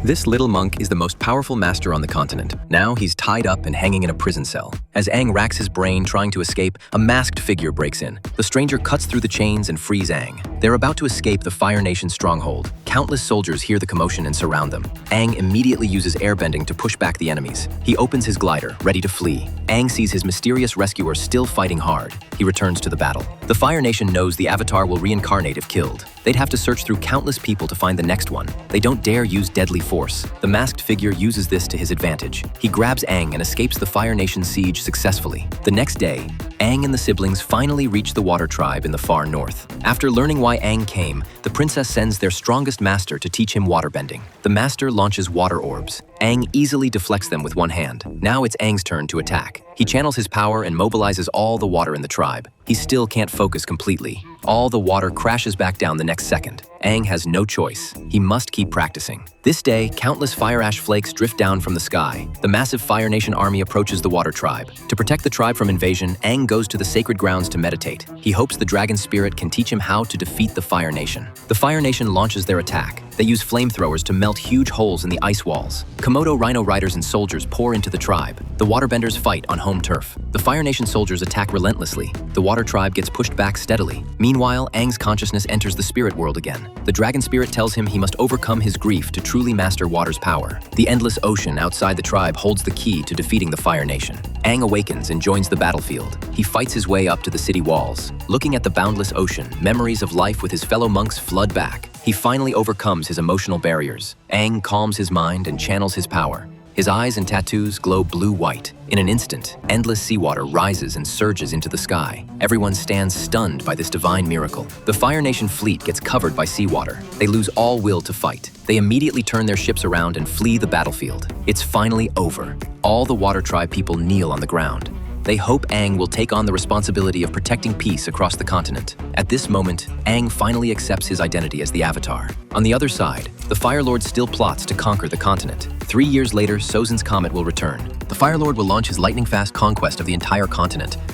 This little monk is the most powerful master on the continent. Now he's tied up and hanging in a prison cell. As Aang racks his brain trying to escape, a masked figure breaks in. The stranger cuts through the chains and frees Aang. They're about to escape the Fire Nation stronghold. Countless soldiers hear the commotion and surround them. Aang immediately uses airbending to push back the enemies. He opens his glider, ready to flee. Aang sees his mysterious rescuer still fighting hard. He returns to the battle. The Fire Nation knows the Avatar will reincarnate if killed. They'd have to search through countless people to find the next one. They don't dare use deadly force. The masked figure uses this to his advantage. He grabs Aang and escapes the Fire Nation siege successfully. The next day, Aang and the siblings finally reach the Water Tribe in the far north. After learning why Aang came, the princess sends their strongest master to teach him waterbending. The master launches water orbs. Aang easily deflects them with one hand. Now it's Aang's turn to attack. He channels his power and mobilizes all the water in the tribe. He still can't focus completely. All the water crashes back down the next second. Aang has no choice. He must keep practicing. This day, countless fire ash flakes drift down from the sky. The massive Fire Nation army approaches the Water Tribe. To protect the tribe from invasion, Aang goes to the sacred grounds to meditate. He hopes the dragon spirit can teach him how to defeat the Fire Nation. The Fire Nation launches their attack. They use flamethrowers to melt huge holes in the ice walls. Komodo rhino riders and soldiers pour into the tribe. The waterbenders fight on home turf. The Fire Nation soldiers attack relentlessly. The Water Tribe gets pushed back steadily. Meanwhile, Aang's consciousness enters the spirit world again. The dragon spirit tells him he must overcome his grief to truly master water's power. The endless ocean outside the tribe holds the key to defeating the Fire Nation. Aang awakens and joins the battlefield. He fights his way up to the city walls. Looking at the boundless ocean, memories of life with his fellow monks flood back. He finally overcomes his emotional barriers. Aang calms his mind and channels his power. His eyes and tattoos glow blue-white. In an instant, endless seawater rises and surges into the sky. Everyone stands stunned by this divine miracle. The Fire Nation fleet gets covered by seawater. They lose all will to fight. They immediately turn their ships around and flee the battlefield. It's finally over. All the Water Tribe people kneel on the ground. They hope Aang will take on the responsibility of protecting peace across the continent. At this moment, Aang finally accepts his identity as the Avatar. On the other side, the Fire Lord still plots to conquer the continent. 3 years later, Sozin's comet will return. The Fire Lord will launch his lightning-fast conquest of the entire continent.